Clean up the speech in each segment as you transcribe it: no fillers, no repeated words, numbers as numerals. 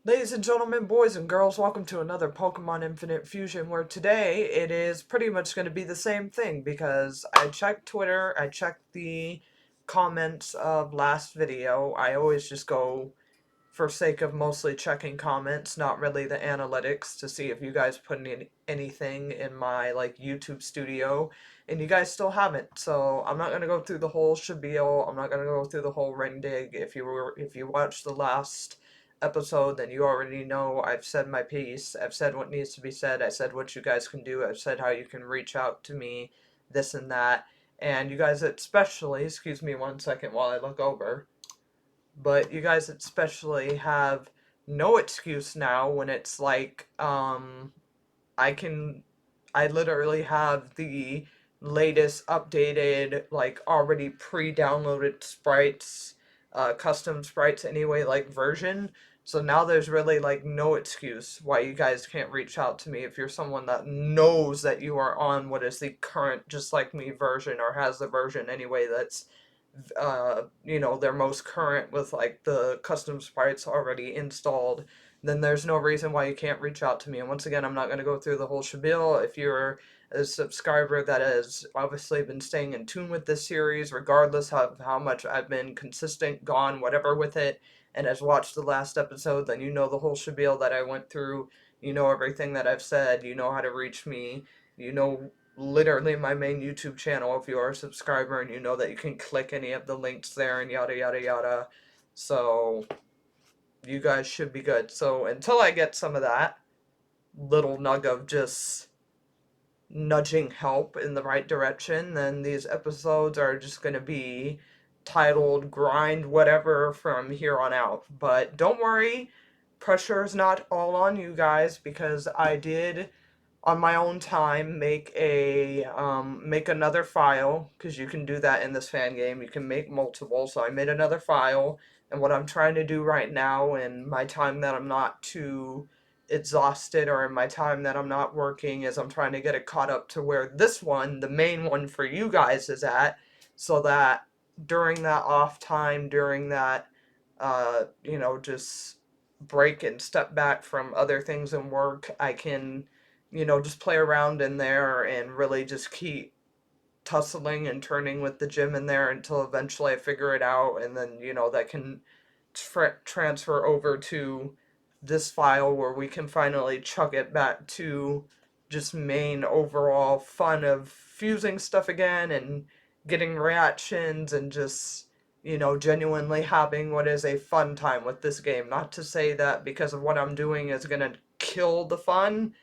Ladies and gentlemen, boys and girls, welcome to another Pokemon Infinite Fusion, where today it is pretty much going to be the same thing because I checked Twitter, I checked the comments of last video. I always just go for sake of mostly checking comments, not really the analytics, to see if you guys put anything in my like YouTube studio, and you guys still haven't. So I'm not gonna go through the whole spiel. I'm not gonna go through the whole ring dig. If you watched the last episode, then you already know I've said my piece. I've said what needs to be said. I said what you guys can do. I've said how you can reach out to me, this and that. And you guys especially, excuse me one second while I look over, but you guys especially have no excuse now when it's like, I can, I literally have the latest updated, like already pre-downloaded sprites, custom sprites anyway, like version. So now there's really like no excuse why you guys can't reach out to me if you're someone that knows that you are on what is the current just like me version, or has the version anyway that's their most current with like the custom sprites already installed. Then there's no reason why you can't reach out to me. And once again, I'm not going to go through the whole spiel. If you're a subscriber that has obviously been staying in tune with this series, regardless of how much I've been consistent, gone, whatever with it, and has watched the last episode, then you know the whole spiel that I went through. You know everything that I've said. You know how to reach me. You know literally my main YouTube channel if you are a subscriber, and you know that you can click any of the links there and yada yada yada. So you guys should be good. So until I get some of that little nug of just nudging help in the right direction, then these episodes are just going to be titled grind whatever from here on out. But don't worry, pressure is not all on you guys, because I did on my own time make another file, because you can do that in this fan game. You can make multiple. So I made another file, and what I'm trying to do right now in my time that I'm not too exhausted, or in my time that I'm not working, is I'm trying to get it caught up to where this one, the main one for you guys, is at, so that during that off time, during that just break and step back from other things and work, I can just play around in there and really just keep tussling and turning with the gym in there until eventually I figure it out, and then that can transfer over to this file where we can finally chuck it back to just main overall fun of fusing stuff again and getting reactions and just genuinely having what is a fun time with this game. Not to say that because of what I'm doing is gonna kill the fun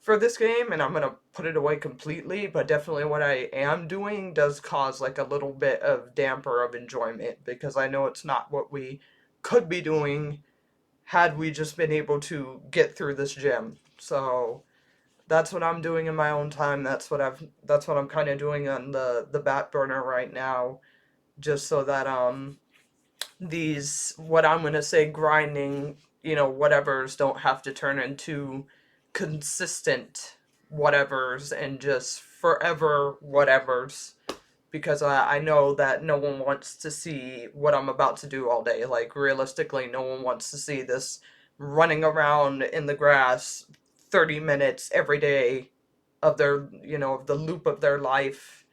for this game and I'm gonna put it away completely, but definitely what I am doing does cause like a little bit of damper of enjoyment, because I know it's not what we could be doing had we just been able to get through this gym. So that's what I'm doing in my own time. That's what I'm kind of doing on the back burner right now, just so that these, what I'm gonna say, grinding, whatevers don't have to turn into consistent whatevers and just forever whatevers, because I know that no one wants to see what I'm about to do all day. Like, realistically, no one wants to see this running around in the grass 30 minutes every day of their, of the loop of their life,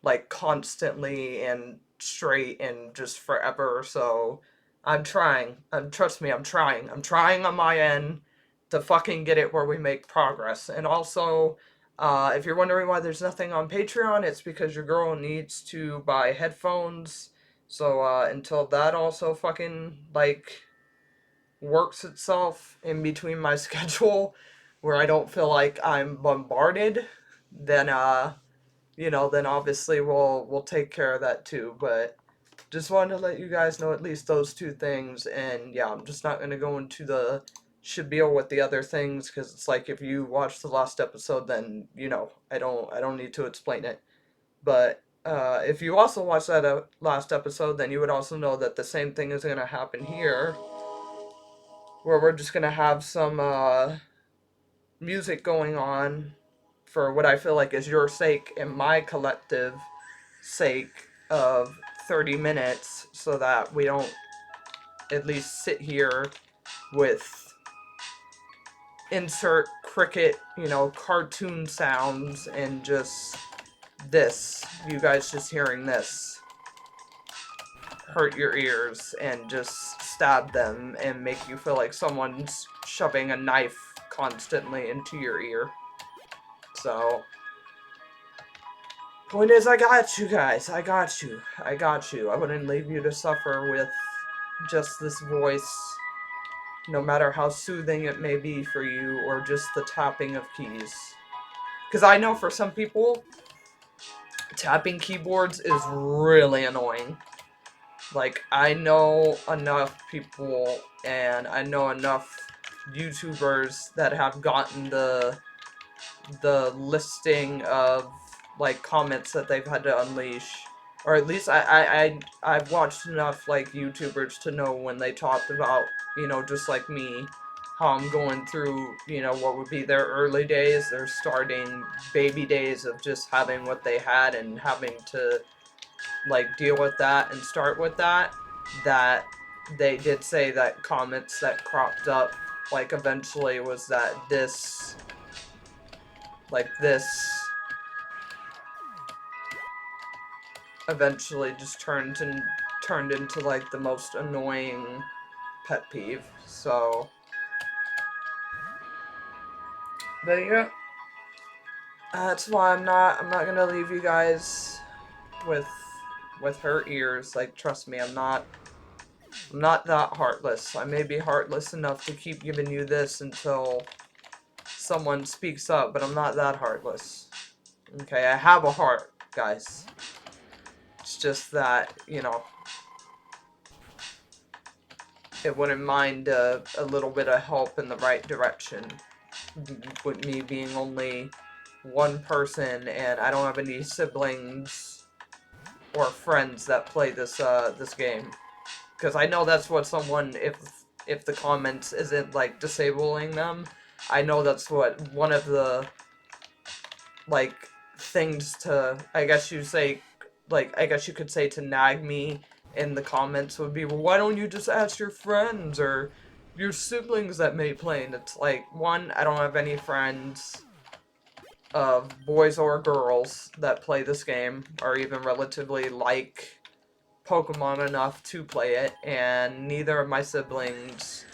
like constantly and straight and just forever. So I'm trying. Trust me, I'm trying. I'm trying on my end to fucking get it where we make progress. And also, if you're wondering why there's nothing on Patreon, it's because your girl needs to buy headphones. So until that also fucking like works itself in between my schedule, where I don't feel like I'm bombarded, then then obviously we'll take care of that too. But just wanted to let you guys know at least those two things, and yeah, I'm just not gonna go into the spiel with the other things, because it's like, if you watch the last episode, then I don't need to explain it. But if you also watched that last episode, then you would also know that the same thing is gonna happen here, where we're just gonna have some music going on for what I feel like is your sake and my collective sake of 30 minutes, so that we don't at least sit here with insert cricket, you know, cartoon sounds, and just this. You guys just hearing this hurt your ears and just stab them and make you feel like someone's shoving a knife constantly into your ear. So, point is, I got you guys. I got you. I got you. I wouldn't leave you to suffer with just this voice, no matter how soothing it may be for you, or just the tapping of keys. Because I know for some people, tapping keyboards is really annoying. Like, I know enough people, and I know enough YouTubers that have gotten the listing of, like, comments that they've had to unleash. Or at least I've watched enough, like, YouTubers to know when they talked about, you know, just like me, how I'm going through, you know, what would be their early days, their starting baby days of just having what they had and having to, like, deal with that and start with that, that they did say that comments that cropped up, like, eventually was that this, like, this eventually just turned into, like, the most annoying pet peeve. So, but yeah, that's why I'm not gonna leave you guys with hurt ears. Like, trust me, I'm not that heartless. I may be heartless enough to keep giving you this until someone speaks up, but I'm not that heartless. Okay, I have a heart, guys. It's just that, you know, it wouldn't mind a little bit of help in the right direction. With me being only one person, and I don't have any siblings or friends that play this game. Because I know that's what someone, if the comments isn't, like, disabling them, I know that's what one of the, like, things to, I guess you say, like, I guess you could say to nag me in the comments would be, well, why don't you just ask your friends or your siblings that may play? And it's like, one, I don't have any friends of boys or girls that play this game, or even relatively like Pokemon enough to play it, and neither of my siblings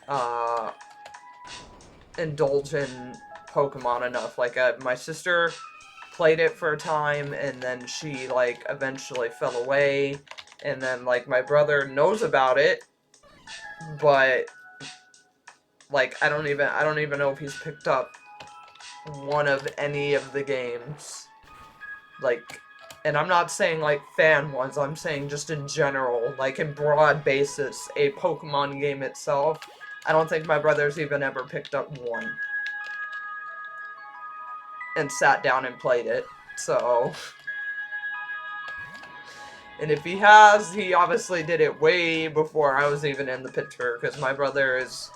uh, indulge in Pokemon enough. Like, my sister played it for a time, and then she, like, eventually fell away, and then, like, my brother knows about it, but, like, I don't even know if he's picked up one of any of the games. Like, and I'm not saying, like, fan ones, I'm saying just in general, like, in broad basis, a Pokemon game itself. I don't think my brother's even ever picked up one. And sat down and played it, so... And if he has, he obviously did it way before I was even in the picture, because my brother is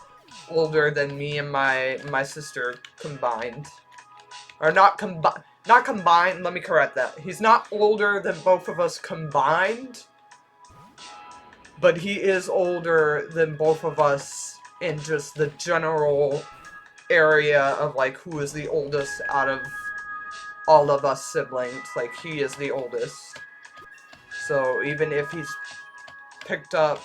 older than me and my sister combined. Or not combined, let me correct that. He's not older than both of us combined, but he is older than both of us in just the general area of, like, who is the oldest out of all of us siblings. Like, he is the oldest. So even if he's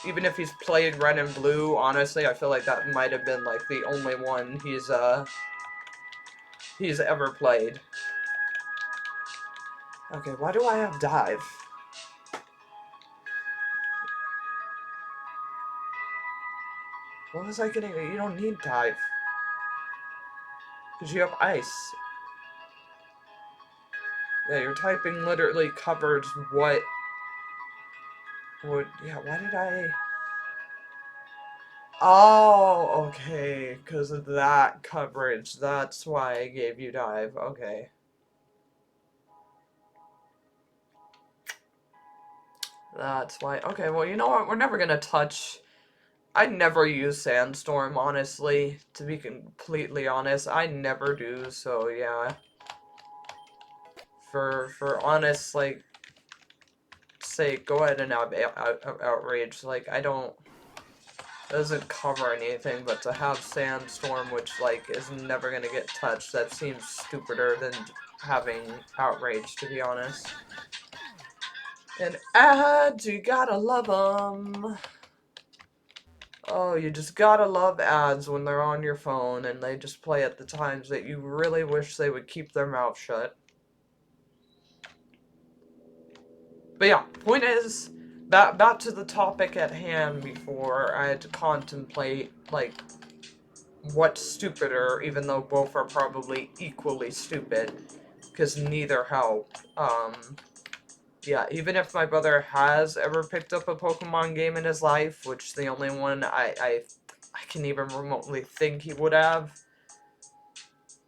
even if he's played Red and Blue, honestly, I feel like that might have been, like, the only one he's ever played. Okay, why do I have Dive? What was I getting? You don't need Dive. Because you have Ice. Yeah, your typing literally covers what would... Yeah, why did I... Oh, okay. Because of that coverage. That's why I gave you Dive. Okay. That's why... Okay, well, you know what? We're never gonna touch... I never use Sandstorm, honestly. To be completely honest, I never do, so yeah. For honest, like, sake, go ahead and outrage. Like, I don't... doesn't cover anything, but to have Sandstorm, which, like, is never gonna get touched, that seems stupider than having Outrage, to be honest. And ads, you gotta love them. Oh, you just gotta love ads when they're on your phone and they just play at the times that you really wish they would keep their mouth shut. But yeah, point is, back to the topic at hand before I had to contemplate, like, what's stupider, even though both are probably equally stupid, because neither help. Yeah, even if my brother has ever picked up a Pokemon game in his life, which the only one I can even remotely think he would have,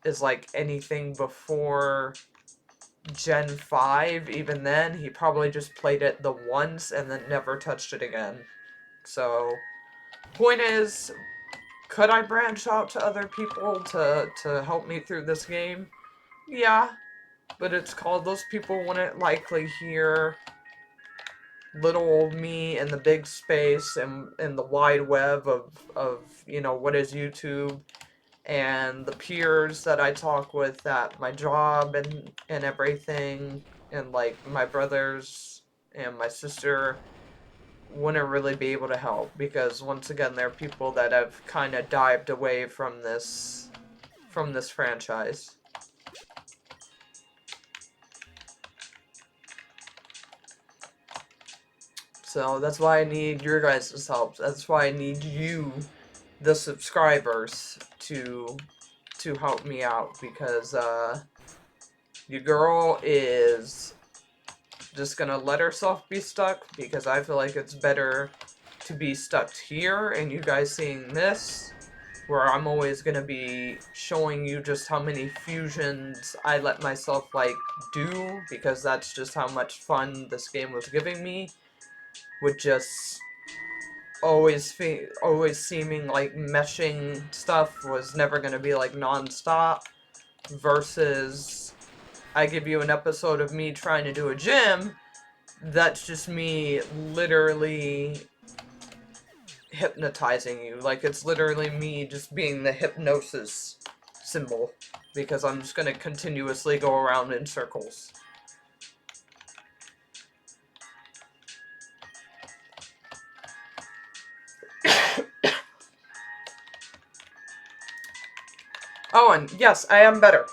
is like anything before Gen 5, even then, he probably just played it the once and then never touched it again. So, point is, could I branch out to other people to help me through this game? Yeah, but it's called those people wouldn't likely hear little old me in the big space and in the wide web of, you know, what is YouTube, and the peers that I talk with at my job and everything, and like my brothers and my sister wouldn't really be able to help, because once again they're people that have kind of dived away from this franchise. So that's why I need your guys' help. That's why I need you, the subscribers, to help me out, because your girl is just gonna let herself be stuck, because I feel like it's better to be stuck here and you guys seeing this, where I'm always gonna be showing you just how many fusions I let myself, like, do, because that's just how much fun this game was giving me, with just always seeming like meshing stuff was never gonna be, like, non-stop, versus I give you an episode of me trying to do a gym, that's just me literally hypnotizing you. Like, it's literally me just being the hypnosis symbol, because I'm just gonna continuously go around in circles. Oh, and yes, I am better.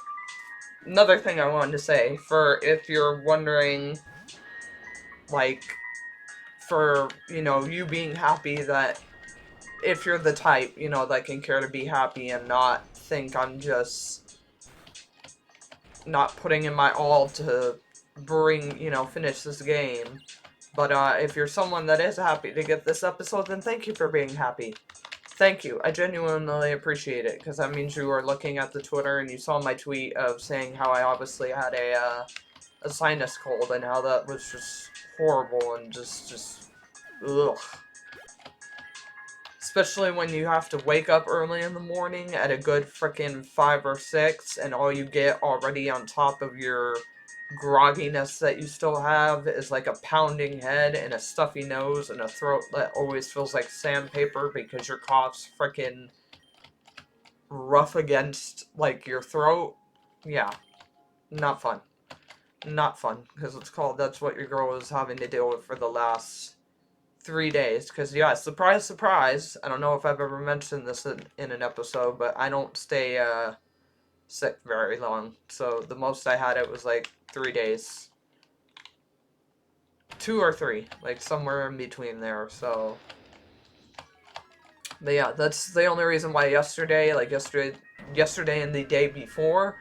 Another thing I wanted to say, for if you're wondering, like, for, you know, you being happy, that if you're the type, you know, that can care to be happy and not think I'm just not putting in my all to bring, you know, finish this game. But if you're someone that is happy to get this episode, then thank you for being happy. Thank you. I genuinely appreciate it, because that means you were looking at the Twitter and you saw my tweet of saying how I obviously had a sinus cold and how that was just horrible and just ugh. Especially when you have to wake up early in the morning at a good frickin' 5 or 6, and all you get already on top of your grogginess that you still have is like a pounding head and a stuffy nose and a throat that always feels like sandpaper because your cough's frickin' rough against, like, your throat. Yeah, not fun. Not fun, because that's what your girl was having to deal with for the last 3 days. Because, yeah, surprise, surprise, I don't know if I've ever mentioned this in an episode, but I don't stay sick very long. So the most I had it was like 3 days. 2 or 3, like somewhere in between there. So, but yeah, that's the only reason why yesterday and the day before,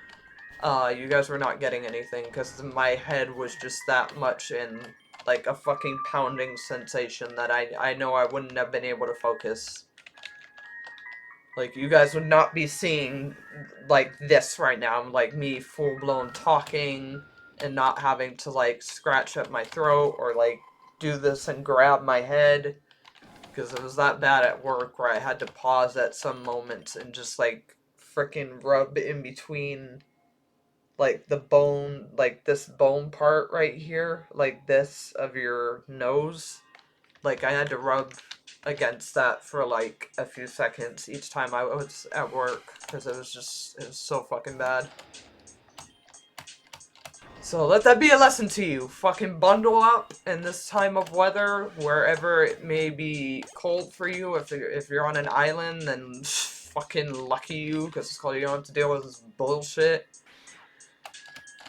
you guys were not getting anything, because my head was just that much in, like, a fucking pounding sensation that I know I wouldn't have been able to focus. Like, you guys would not be seeing, like, this right now, like, me full-blown talking and not having to, like, scratch at my throat or, like, do this and grab my head, because it was that bad at work where I had to pause at some moments and just, like, frickin' rub in between, like, the bone, like, this bone part right here, like this of your nose. Like, I had to rub against that for like a few seconds each time I was at work, because it was so fucking bad. So let that be a lesson to you. Fucking bundle up in this time of weather, wherever it may be cold for you. If you're on an island, then fucking lucky you, because it's called, you don't have to deal with this bullshit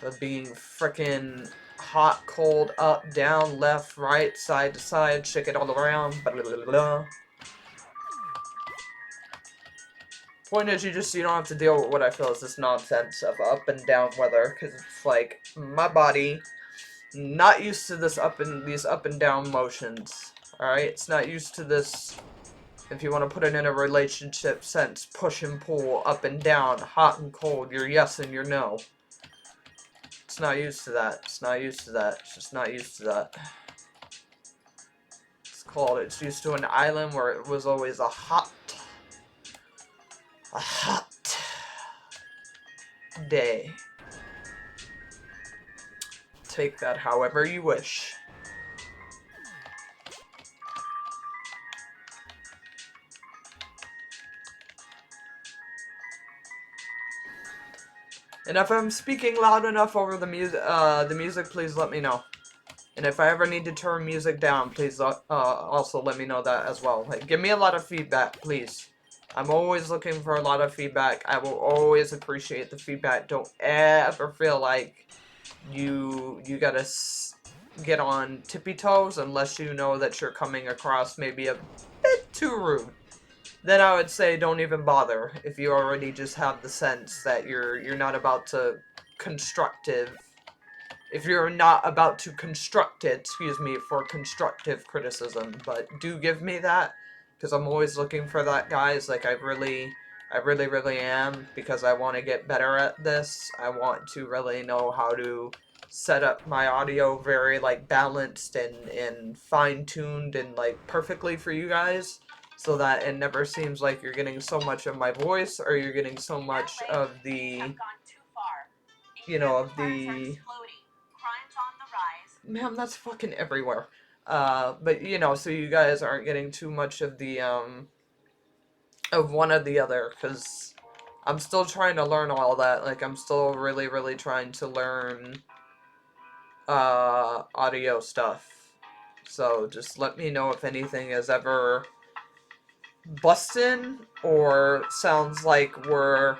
of being freaking hot, cold, up, down, left, right, side to side, shake it all around, blah, blah, blah, blah. Point is, you don't have to deal with what I feel is this nonsense of up and down weather, because it's like, my body, not used to these up and down motions, alright? It's not used to this, if you want to put it in a relationship sense, push and pull, up and down, hot and cold, your yes and your no. It's not used to that. It's not used to that. It's just not used to that. It's used to an island where it was always a hot day. Take that however you wish. And if I'm speaking loud enough over the music, please let me know. And if I ever need to turn music down, please also let me know that as well. Like, give me a lot of feedback, please. I'm always looking for a lot of feedback. I will always appreciate the feedback. Don't ever feel like you gotta get on tippy toes unless you know that you're coming across maybe a bit too rude. Then I would say don't even bother if you already just have the sense that you're not about to if you're not about to construct it, excuse me, for constructive criticism. But do give me that, because I'm always looking for that, guys. Like, I really am, because I want to get better at this. I want to really know how to set up my audio very, like, balanced and fine-tuned and, like, perfectly for you guys, so that it never seems like you're getting so much of my voice, or you're getting so much of the, you know, of the... Man, that's fucking everywhere. But, you know, so you guys aren't getting too much of the, of one or the other, because I'm still trying to learn all that. Like, I'm still really trying to learn, audio stuff. So, just let me know if anything is ever bustin', or sounds like we're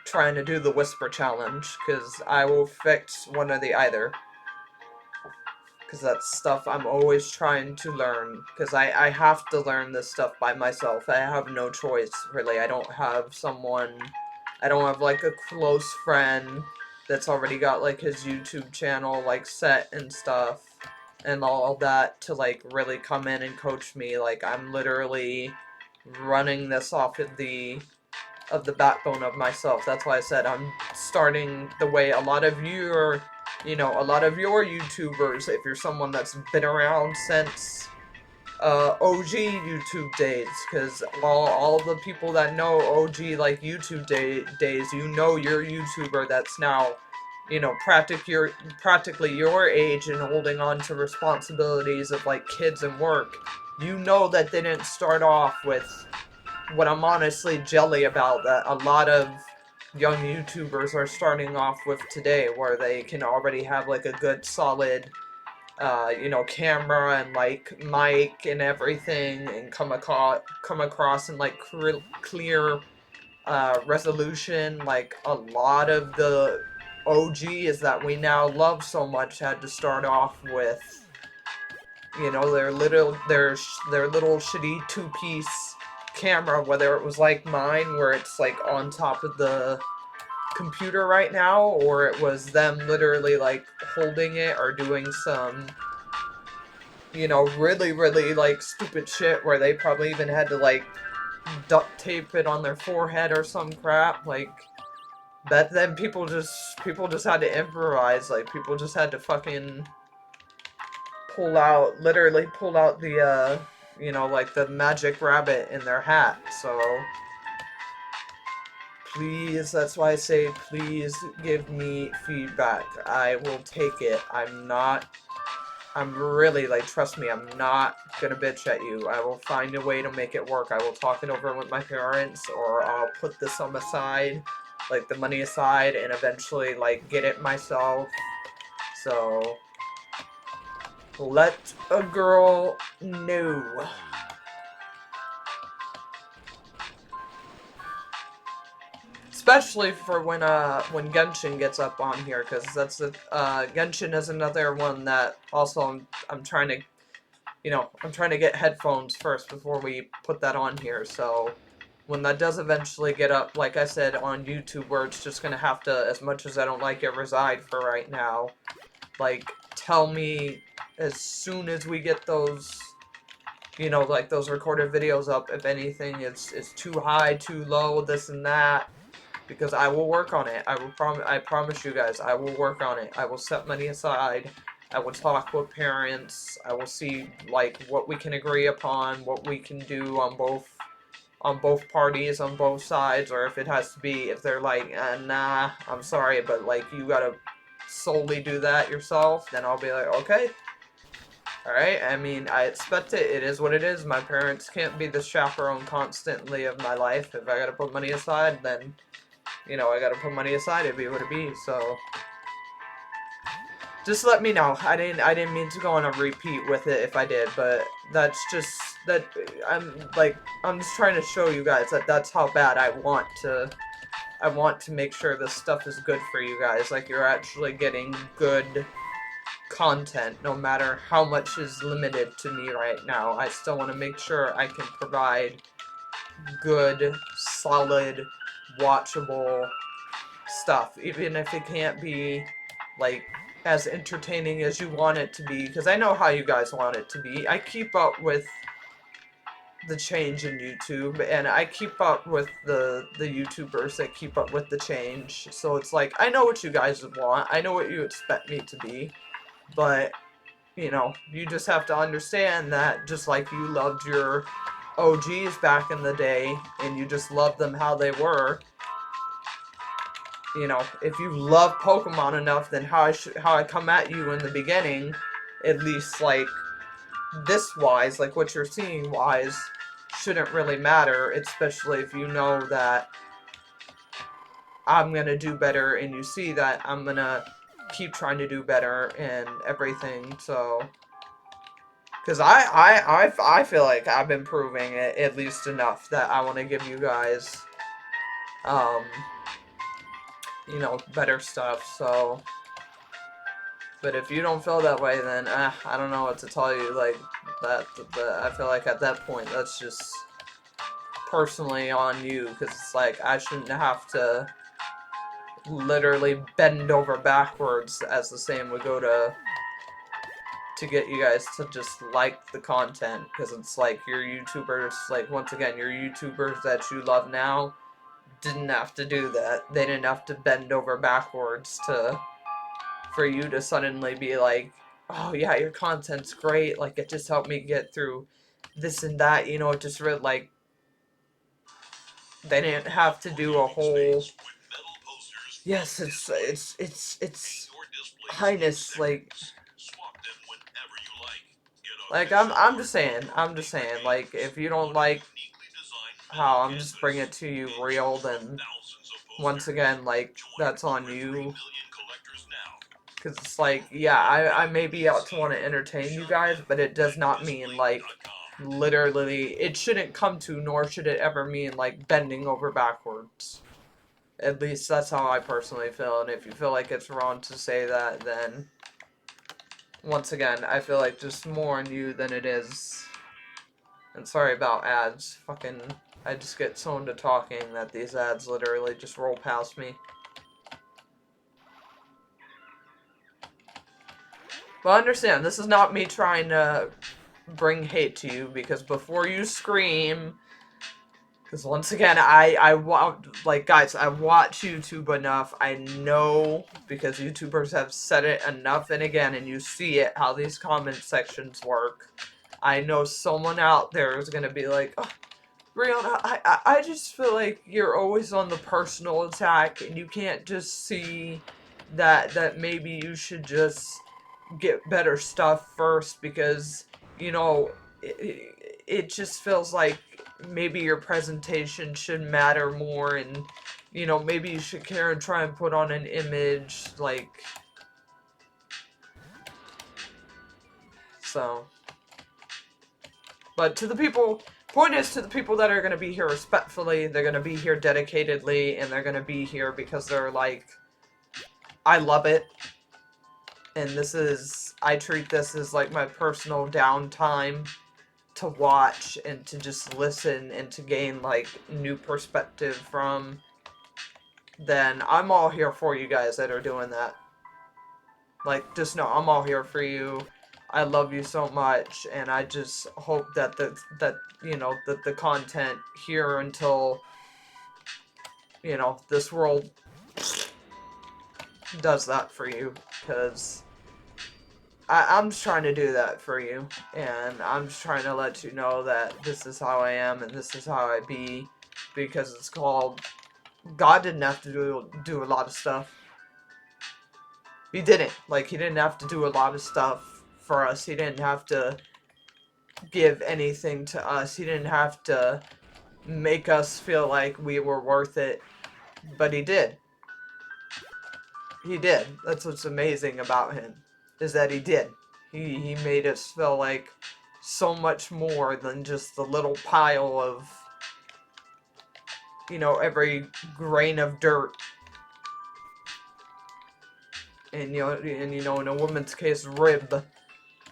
trying to do the whisper challenge, because I will fix one or the either. Because that's stuff I'm always trying to learn. Because I have to learn this stuff by myself. I have no choice, really. I don't have like a close friend that's already got like his YouTube channel like set and stuff. And all that to like really come in and coach me. Like, I'm literally running this off of the backbone of myself. That's why I said I'm starting the way a lot of you are. You know, a lot of your YouTubers, if you're someone that's been around since OG YouTube days, because all the people that know OG like YouTube days, you know your YouTuber that's now, you know, practically your age and holding on to responsibilities of like kids and work. You know that they didn't start off with what I'm honestly jelly about, that a lot of young YouTubers are starting off with today, where they can already have like a good solid, you know, camera and like mic and everything, and come across in like clear resolution. Like, a lot of the OGs that we now love so much had to start off with, you know, their little shitty two-piece camera, whether it was like mine where it's like on top of the computer right now, or it was them literally like holding it or doing some, you know, really like stupid shit where they probably even had to like duct tape it on their forehead or some crap. Like, that then people just had to improvise. Like, people just had to fucking literally pull out the you know, like the magic rabbit in their hat. So please, that's why I say please give me feedback. I will take it. I'm not I'm really, like, trust me, I'm not gonna bitch at you. I will find a way to make it work. I will talk it over with my parents, or I'll put the sum aside, like, the money aside, and eventually, like, get it myself. So, let a girl know. Especially for when Genshin gets up on here, because that's the Genshin is another one that also I'm trying to, you know, I'm trying to get headphones first before we put that on here. So when that does eventually get up, like I said, on YouTube, where it's just gonna have to, as much as I don't like it, reside for right now. Like, tell me as soon as we get those, you know, like those recorded videos up, if anything it's too high, too low, this and that. Because I will work on it. I promise you guys, I will work on it. I will set money aside. I will talk with parents. I will see, like, what we can agree upon, what we can do on both parties, on both sides, or if it has to be, if they're like, nah, I'm sorry, but, like, you gotta solely do that yourself, then I'll be like, okay. Alright, I mean, I expect it. It is what it is. My parents can't be the chaperone constantly of my life. If I gotta put money aside, then, you know, I gotta put money aside, it'd be what it be, so just let me know. I didn't mean to go on a repeat with it if I did, but that's just, that, I'm just trying to show you guys that that's how bad I want to make sure this stuff is good for you guys, like, you're actually getting good content, no matter how much is limited to me right now. I still want to make sure I can provide good, solid, watchable stuff, even if it can't be, like, as entertaining as you want it to be, because I know how you guys want it to be. I keep up with the change in YouTube, and I keep up with the YouTubers that keep up with the change, so it's like, I know what you guys want, I know what you expect me to be, but, you know, you just have to understand that just like you loved your OGs back in the day, and you just loved them how they were, you know, if you love Pokemon enough, then how I come at you in the beginning, at least, like, this wise, like what you're seeing wise, shouldn't really matter, especially if you know that I'm gonna do better, and you see that I'm gonna keep trying to do better and everything, so, because I feel like I've been proving it at least enough that I want to give you guys, um, you know, better stuff, so, but if you don't feel that way, then, I don't know what to tell you, like, I feel like at that point, that's just personally on you, because it's like, I shouldn't have to literally bend over backwards, as the saying would go, to get you guys to just like the content, because it's like, your YouTubers, like, once again, your YouTubers that you love now didn't have to do that. They didn't have to bend over backwards for you to suddenly be like, oh yeah, your content's great, like, it just helped me get through this and that, you know, it just really, like, they didn't have to do a whole, yes, it's highness, like, I'm just saying, like, if you don't like how I'm just bringing it to you real, then, once again, like, that's on you. Because it's like, yeah, I may be out to want to entertain you guys, but it does not mean, like, literally, it shouldn't come to, nor should it ever mean, like, bending over backwards. At least that's how I personally feel, and if you feel like it's wrong to say that, then, once again, I feel like just more on you than it is. And sorry about ads. Fucking, I just get so into talking that these ads literally just roll past me. But understand, this is not me trying to bring hate to you, because before you scream, because once again, like, guys, I watch YouTube enough, I know, because YouTubers have said it enough and again, and you see it, how these comment sections work. I know someone out there is gonna be like, oh, Brianna, I just feel like you're always on the personal attack, and you can't just see that maybe you should just get better stuff first, because, you know, it just feels like maybe your presentation should matter more, and, you know, maybe you should care and try and put on an image, like, so. But to the people, point is, to the people that are going to be here respectfully, they're going to be here dedicatedly, and they're going to be here because they're like, I love it, and this is, I treat this as like my personal downtime to watch and to just listen and to gain like new perspective from, then I'm all here for you guys that are doing that. Like, just know I'm all here for you. I love you so much, and I just hope that you know, that the content here until, you know, this world does that for you, because I'm just trying to do that for you, and I'm just trying to let you know that this is how I am and this is how I be, because it's called, God didn't have to do a lot of stuff. He didn't. Like, he didn't have to do a lot of stuff for us. He didn't have to give anything to us. He didn't have to make us feel like we were worth it, but he did. He did. That's what's amazing about him, is that he did. He made us feel like so much more than just the little pile of, you know, every grain of dirt. And you know, in a woman's case, rib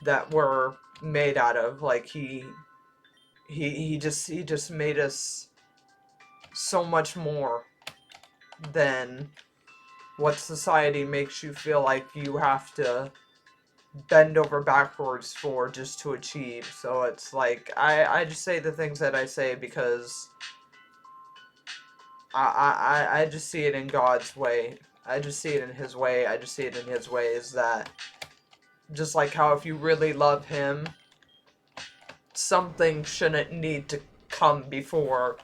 that we're made out of. Like, he just made us so much more than what society makes you feel like you have to bend over backwards for just to achieve. So it's like, I just say the things that I say because I just see it in God's way. I just see it in his way. I just see it in his ways, that just like how if you really love him, something shouldn't need to come before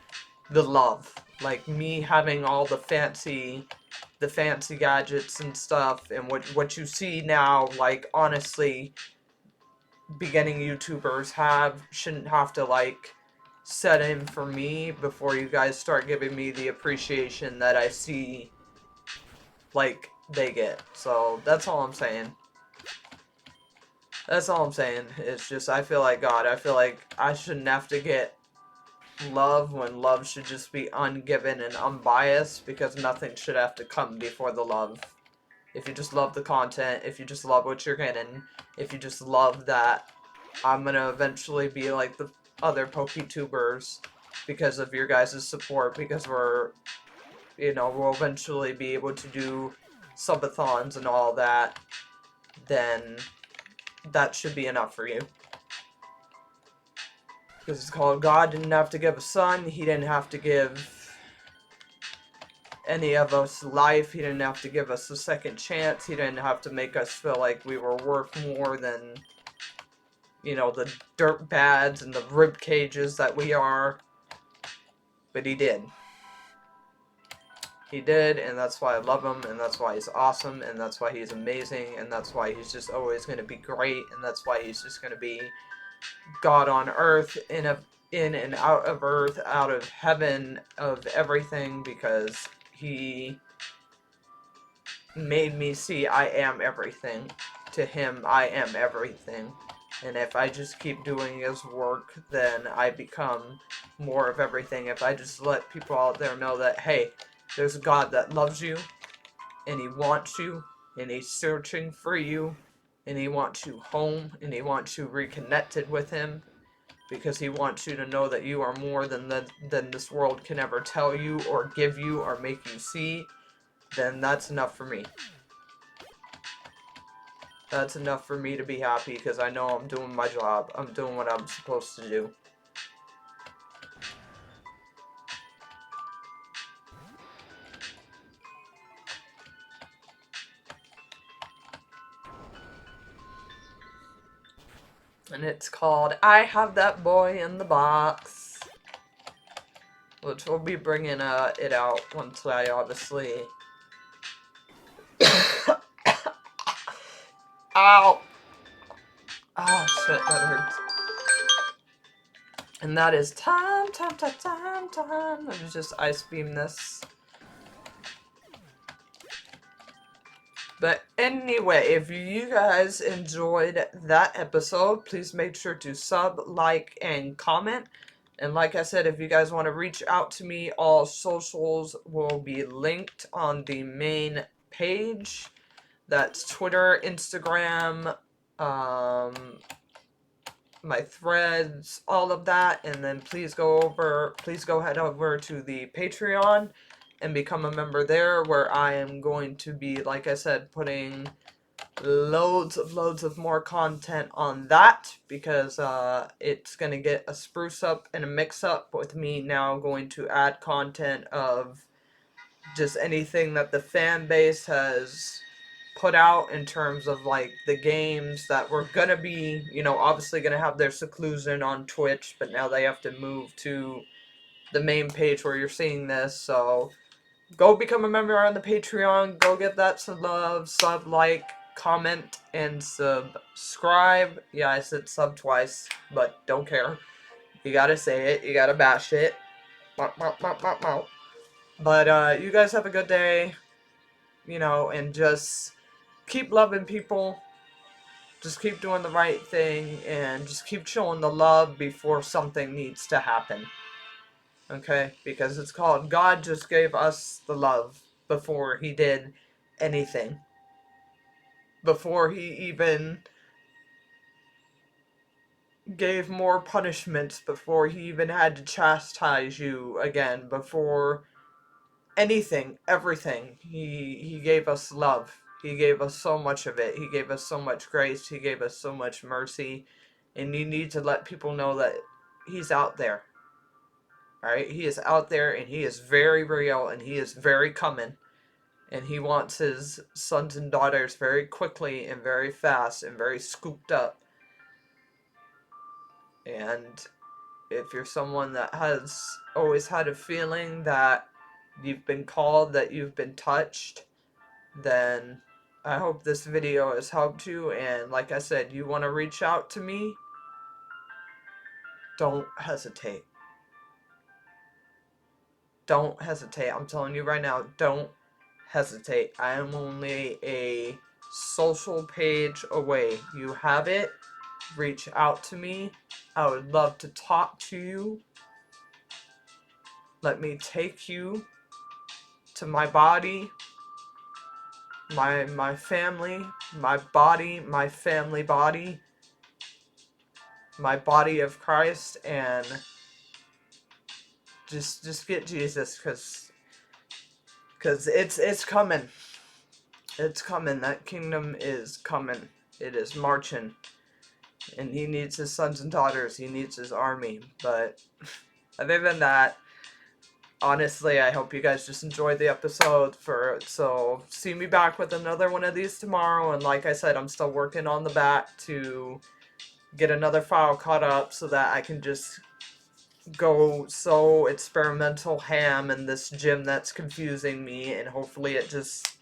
the love. Like me having all the fancy gadgets and stuff, and what you see now, like, honestly, beginning YouTubers shouldn't have to, like, set in for me before you guys start giving me the appreciation that I see, like, they get. So that's all I'm saying. That's all I'm saying. It's just, I feel like God. I feel like I shouldn't have to get love when love should just be ungiven and unbiased, because nothing should have to come before the love. If you just love the content, if you just love what you're getting, if you just love that I'm gonna eventually be like the other PokeTubers because of your guys' support, because you know, we'll eventually be able to do subathons and all that, then that should be enough for you. Because it's called, God didn't have to give a son, he didn't have to give any of us life, he didn't have to give us a second chance, he didn't have to make us feel like we were worth more than, you know, the dirt bads and the rib cages that we are. But he did. He did, and that's why I love him, and that's why he's awesome, and that's why he's amazing, and that's why he's just always going to be great, and that's why he's just going to be God on earth, in and out of earth, out of heaven, of everything, because he made me see I am everything. To him, I am everything. And if I just keep doing his work, then I become more of everything. If I just let people out there know that, hey, there's a God that loves you, and he wants you, and he's searching for you, and he wants you home, and he wants you reconnected with him, because he wants you to know that you are more than this world can ever tell you, or give you, or make you see, then that's enough for me. That's enough for me to be happy, because I know I'm doing my job. I'm doing what I'm supposed to do. And it's called I Have That Boy in the Box, which we'll be bringing it out once I obviously Ow! Oh shit, that hurts. And that is time. Let me just ice beam this. But anyway, if you guys enjoyed that episode, please make sure to sub, like, and comment. And like I said, if you guys want to reach out to me, all socials will be linked on the main page. That's Twitter, Instagram, my threads, all of that. And then please go head over to the Patreon and become a member there, where I am going to be, like I said, putting loads of more content on that, because it's going to get a spruce up and a mix up with me now going to add content of just anything that the fan base has put out in terms of like the games that were gonna be, you know, obviously gonna have their seclusion on Twitch, but now they have to move to the main page where you're seeing this. So go become a member on the Patreon, go get that some love, sub, like, comment, and subscribe. Yeah, I said sub twice, but don't care. You gotta say it, you gotta bash it. But you guys have a good day, you know, and just keep loving people. Just keep doing the right thing, and just keep showing the love before something needs to happen. Okay? Because it's called God just gave us the love before he did anything. Before he even gave more punishments, before he even had to chastise you again, before anything, everything. He gave us love. He gave us so much of it. He gave us so much grace. He gave us so much mercy. And you need to let people know that he's out there. Alright? He is out there, and he is very real, and he is very coming. And he wants his sons and daughters very quickly and very fast and very scooped up. And if you're someone that has always had a feeling that you've been called, that you've been touched, then I hope this video has helped you. And like I said, you want to reach out to me, don't hesitate. Don't hesitate. I'm telling you right now, don't hesitate. I am only a social page away. You have it. Reach out to me. I would love to talk to you. Let me take you to my body, my family, my body, my family body, my body of Christ, and just get Jesus, because it's coming. It's coming. That kingdom is coming. It is marching. And he needs his sons and daughters. He needs his army. But other than that, honestly, I hope you guys just enjoyed the episode. So see me back with another one of these tomorrow. And like I said, I'm still working on the back to get another file caught up so that I can just go so experimental ham in this gym that's confusing me. And hopefully it just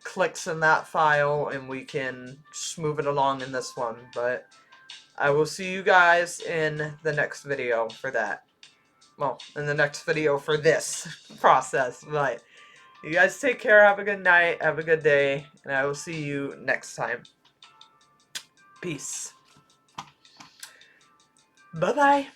clicks in that file and we can just move it along in this one. But I will see you guys in the next video for that. Well, in the next video for this process. But you guys take care, have a good night, have a good day, and I will see you next time. Peace. Bye-bye.